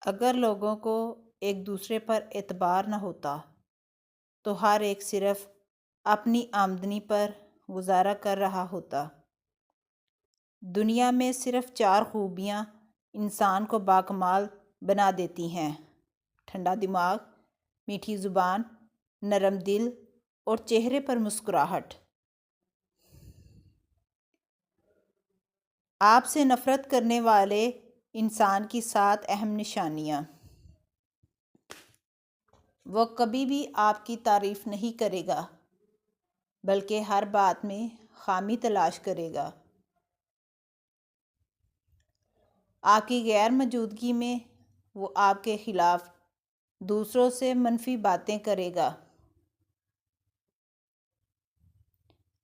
اگر لوگوں کو ایک دوسرے پر اعتبار نہ ہوتا تو ہر ایک صرف اپنی آمدنی پر گزارا کر رہا ہوتا۔ دنیا میں صرف 4 خوبیاں انسان کو باکمال بنا دیتی ہیں: ٹھنڈا دماغ، میٹھی زبان، نرم دل اور چہرے پر مسکراہٹ۔ آپ سے نفرت کرنے والے انسان کی 7 اہم نشانیاں۔ وہ کبھی بھی آپ کی تعریف نہیں کرے گا بلکہ ہر بات میں خامی تلاش کرے گا۔ آپ کی غیر موجودگی میں وہ آپ کے خلاف دوسروں سے منفی باتیں کرے گا۔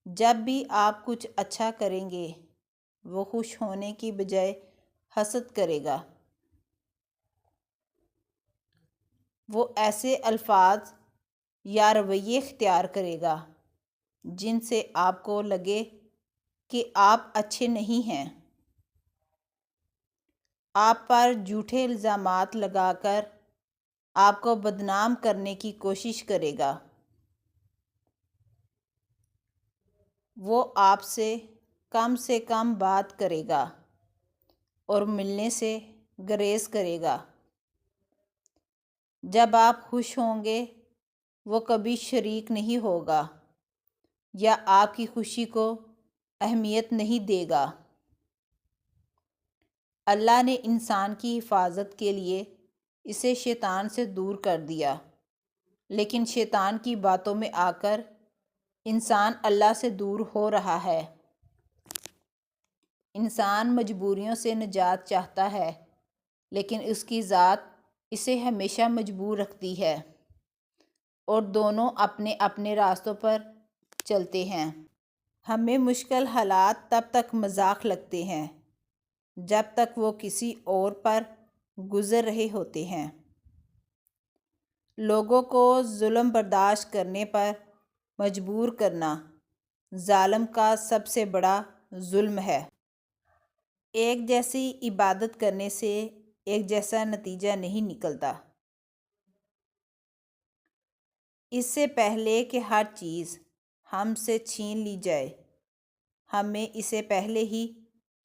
جب بھی آپ کچھ اچھا کریں گے وہ خوش ہونے کی بجائے حسد کرے گا۔ وہ ایسے الفاظ یا رویے اختیار کرے گا جن سے آپ کو لگے کہ آپ اچھے نہیں ہیں۔ آپ پر جھوٹے الزامات لگا کر آپ کو بدنام کرنے کی کوشش کرے گا۔ وہ آپ سے کم بات کرے گا اور ملنے سے گریز کرے گا۔ جب آپ خوش ہوں گے وہ کبھی شریک نہیں ہوگا یا آپ کی خوشی کو اہمیت نہیں دے گا۔ اللہ نے انسان کی حفاظت کے لیے اسے شیطان سے دور کر دیا، لیکن شیطان کی باتوں میں آ کر انسان اللہ سے دور ہو رہا ہے۔ انسان مجبوریوں سے نجات چاہتا ہے لیکن اس کی ذات اسے ہمیشہ مجبور رکھتی ہے اور دونوں اپنے اپنے راستوں پر چلتے ہیں۔ ہمیں مشکل حالات تب تک مذاق لگتے ہیں جب تک وہ کسی اور پر گزر رہے ہوتے ہیں۔ لوگوں کو ظلم برداشت کرنے پر مجبور کرنا ظالم کا سب سے بڑا ظلم ہے۔ ایک جیسی عبادت کرنے سے ایک جیسا نتیجہ نہیں نکلتا۔ اس سے پہلے کہ ہر چیز ہم سے چھین لی جائے ہمیں اسے پہلے ہی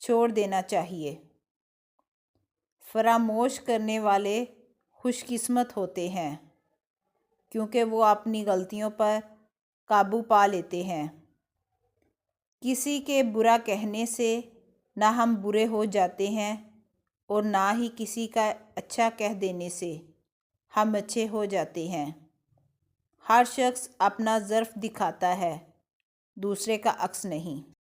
چھوڑ دینا چاہیے۔ فراموش کرنے والے خوش قسمت ہوتے ہیں کیونکہ وہ اپنی غلطیوں پر قابو پا لیتے ہیں۔ کسی کے برا کہنے سے نہ ہم برے ہو جاتے ہیں اور نہ ہی کسی کا اچھا کہہ دینے سے ہم اچھے ہو جاتے ہیں۔ ہر شخص اپنا ظرف دکھاتا ہے، دوسرے کا عکس نہیں۔